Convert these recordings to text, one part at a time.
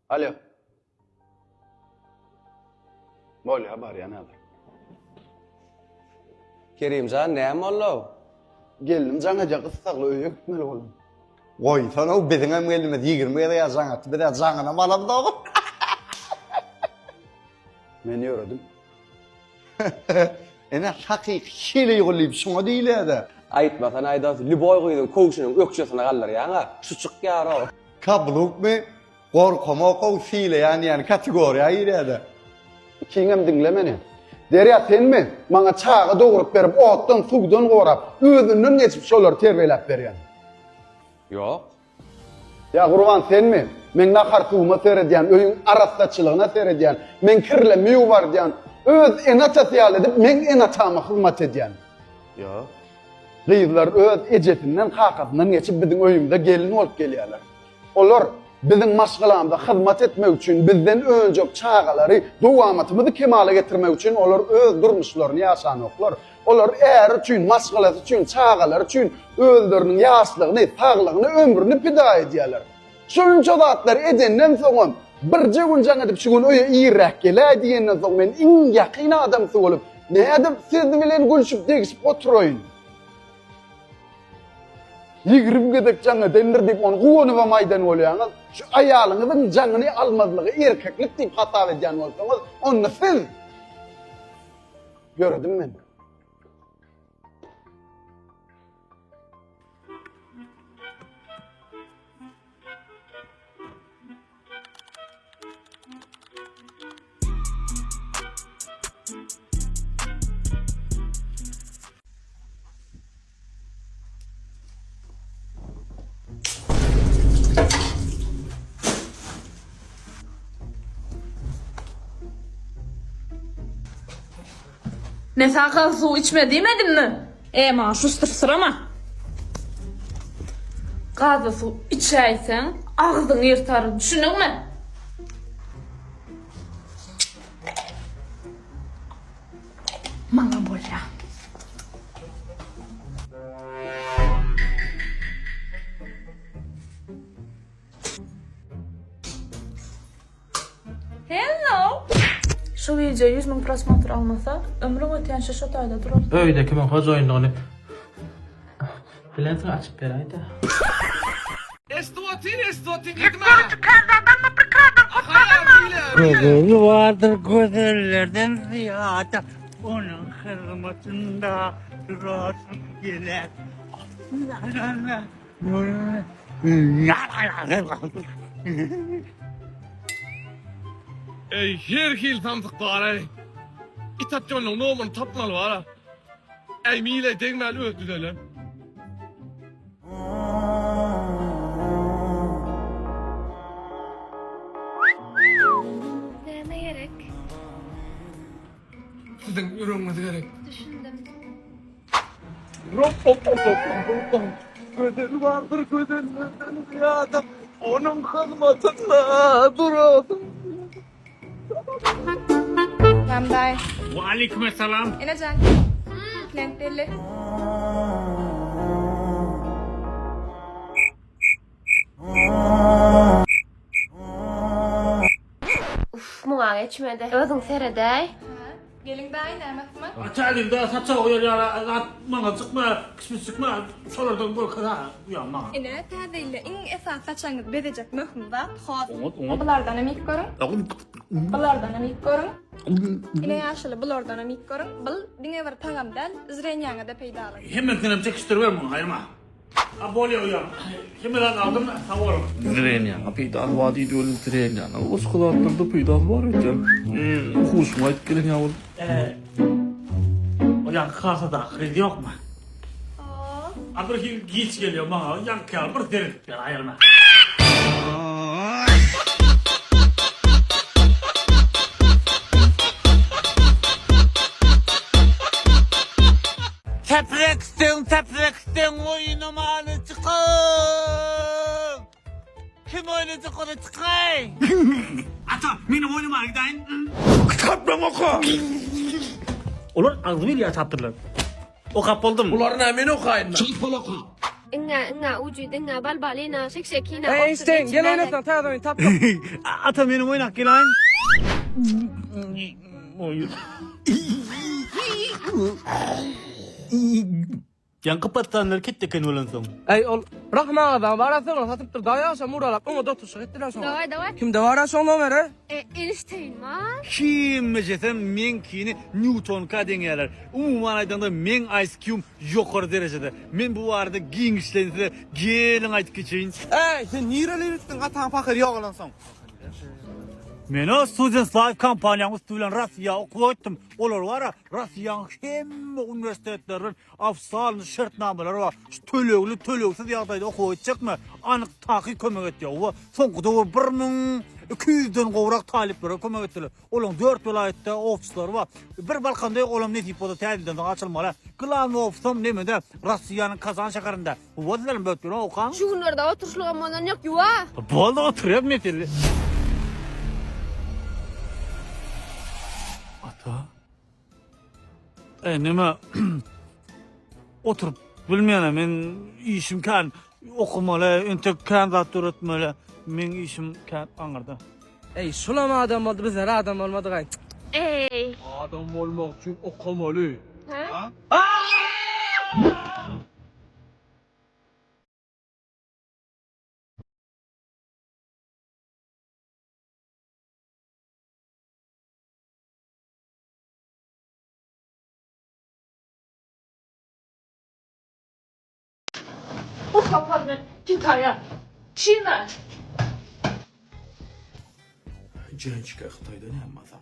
Alo. Böyle haber ya nedir? Kerimcan näme bollo? Geldim canaja kıssaklı öýe gitmeli oldum. Oy, sana o bizim hem elimiz 20 ya yazan bir de zangana malam da. Men yöredim. Ene hakik şile yollayıp şuna değil de. Aýtmasan aýdas, Liboy goýdun kowşunyň ökçesine gallar ýa-ňa. Şuçuk ýaro. Kabluk mu? Korkama kov şile yani kategoriya ýerde. Kiňem dinle meni. Derya sen mi? Maňa çağa dogurup berip, otdan, sugdan gorap, özünden geçip şolar terbiýelep berýän. Ýok. Ya Gurban sen mi? Men nakar tuğma seyredýän, öýüň arastaçylygyna seyredýän, men kirle miýu bar diýän, öz enata syýal edip, men enatama hyzmat edýän. Ýok. Gyýzlar öz ejetinden, hakatyndan geçip biziň öýümde gelin bolup gelýärler. Olar biziň maşgalamda hyzmat etmek üçin bizden öňjek çağalary, dowamatymy kemale getirmek üçin olar öz durmuşlaryny ýaşanoklar. Olar är üçin, maşgalasy üçin, çağalar üçin özleriniň ýaşlygyny, saglygyny, ömrüni pida edýärler. Şonça zatlar edenden soň birje gün jaň edip şu gün öýe ýerek gelä diýenden soň men iň ýakyn adam bolup, nädip siz bilen gülşüp degişip oturayın. Yigrim gedek jaňa dendir diýip onu gowuny we maýdan bolýaňyz, şu aýalyňyzyň jaňyny almazlygy erkeklik diýip hata edýän bolsaňyz, onu siz gördüm men. Ne sakal su içme demedin mi? Ema şu sırama. Gazlı su içeysen ağzını yırtar, düşünün mü? Bana bol ya. Hello. Şu video 100 000 prosmotr almasa ömrüm öteyen şaşat ayda durur. Öyle ki ben hocaynlığını bilensin açıp beraydı. Estotin gitme. Hayatıyla. Gözü vardır gözlerden ziyade, onun hırmatında durasın gelir. Ey her hil tamtıkları. İtatçonun nomun tapmalı var. Ey mile dengmel ötüdelen. Ne gerek? Sizin ürünmez gerek. Düşündüm. Gözü vardır gözlerden ziyade, onun hırmatında durasın. Namday. Ve aleykümselam. Enacan. Klenteli. Uf, muğa geçmedi. Özün seredey. Gelin daha iyi nermet mi? Açalım da saça oyar bana çıkma, kısmı çıkma, sonradan bu kadar uyanma. Ene tadeyle in esas saçanız bedecek mühüm da hot. Onu. Bulardan emik görün. Bulardan emik görün. Ene yaşlı bulardan emik görün. Bul dine var tagamdan zrenyaňa da peýdalyk. Hemen kendim çekiştirver mi? Hayırma. Abone uyan. Hemen aldım da savurum. Direnýan, peýdal wadi döl direnýan. Os kulatlarda peýdal var ekan. Hoşuma gitgelen ýawul. Uyan kasada kredi yok mu? Abir geç geliyor bana. Yan kâr bir derin. Ben ayırma. Tepreksin oyunuma alı çıkın. Kim oynayacak onu çıkın? Ata benim oyunuma gidin. Kitapla oku. Olur ağzımı ya çaptırlar. O kap oldu mu? Bunların emin okayın. Çift oku. Inga ucuyda balbalina şekşekina. Einstein gel oynasan ta oyun tap. Ata benim oynak gelen. Hayır. Yan kapattanlar kettekin olansın. Ey ol rahma adam barasın satıp dur daya şa muralap onu da tutuşuk ettiler şunu. Davay. Kim de var şunu numara? Einstein ma. Kim mesesem men kini Newton ka dengeler. Umuman aydanda men IQ yukarı derecede. Men bu arada giyin işlerinize gelin aytıp geçeyin. Ey sen nireleriktin atan fakir yok olansın. Men o Students Life kampanyamız bilen Rossiya okuyottum. Olar var Rossiyanın hemme üniversitetlerin afsalını şartnamaları var. Şu töleksiz yağdayda okuyacakmı? Anık takip kömek etti. Sonkuda 1200'den qovrak taliplere kömek ettiler. Olan 4 vilayette ofisler var. Bir Balkanda olam ne tipoda tədildən açılmalı. Qılan ofisam nemede Rossiyanın Kazan şəhərində. Bu vazlarım böyütdür okan. Şu günlerde oturuşluğum yok yuva. Bolda oturuyor meselli. Ata. Nima oturup bilmeyene men işim kan okumalı, ente kandidatur etmeli. Men işim kan anırda. Ey şulama adam oldu biz her adam olmadı gay. Ey. Adam olmak için okumalı. Ha? O kapandı. Kitaya. Çin'e. Gençke Xitoyda ne yapmasam?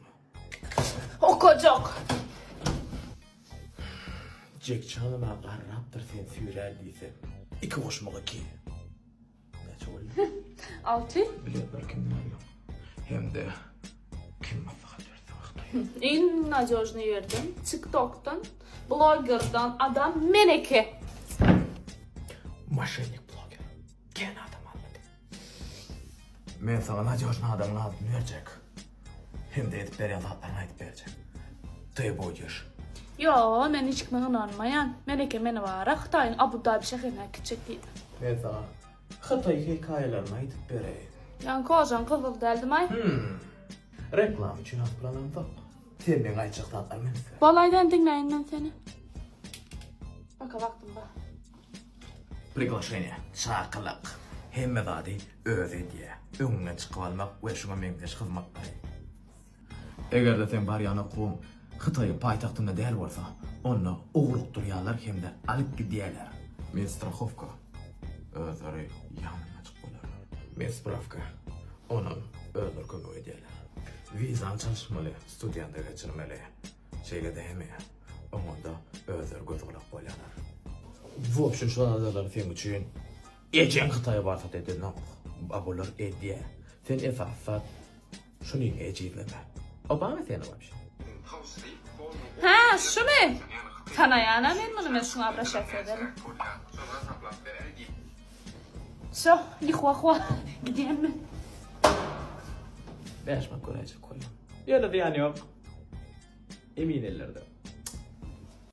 O kocak. Jack Chan'ıma qarraptır sen süýräldiyse. İki hoşmaga ki. Näçe boldy? 6. Biletler kimden alýar? Hem de kim maslahat berse Xitoy. En надежный yerden, TikTok'tan, blogger'dan adam Meneke. Мошенник блогер. Gene adam anladı. Men sana надежный adamın adını verecek. Hem de edip berýän zatlaryny aýdyp berjek. Tey boýdyr. Yo, men hiç kimden inanmayan. Meneke meni var. Xitayın Abu Dhabi şehrine gidecek deydi. Men sana Xitoy hikayelerini aýdyp bereýin. Yani kocan kızıl deldim ay. Reklam için az planım yok. Sen ben ayçık tatlar menisi. Balaydan dinleyin ben seni. Baka baktım bak. Приглашение. Çakılık. Hemme zadi öz ediye. Öňüne çykyp almak we şuňa meňdeş hyzmat baryň. Eger sen bar ýana qowum Xitoy paýtagtynda däl bolsa, onu ogluk durýarlar hemde alyp gidýärler. Men strachowka. Özleri ýanyna çykyp bolarlar. Men spravka. Onun özler kömek edýärler. Vizan çalışmaly, studiýanda geçirmeli. Şeýle däme. Onda özler göz gulak bolýarlar. Bu opşun şu analar sen üçün Ecen Xitay'a barsat edin abolar ediye. Sen esasat şunu eciyleme. O bana seni varmış. Ha, şu mu? Tanayana men bunu şuna abraşat edelim. So, yıkwa. Gideyim mi? Beş mak görecek koyun. Yöyle de yani yok. Emin ellerde.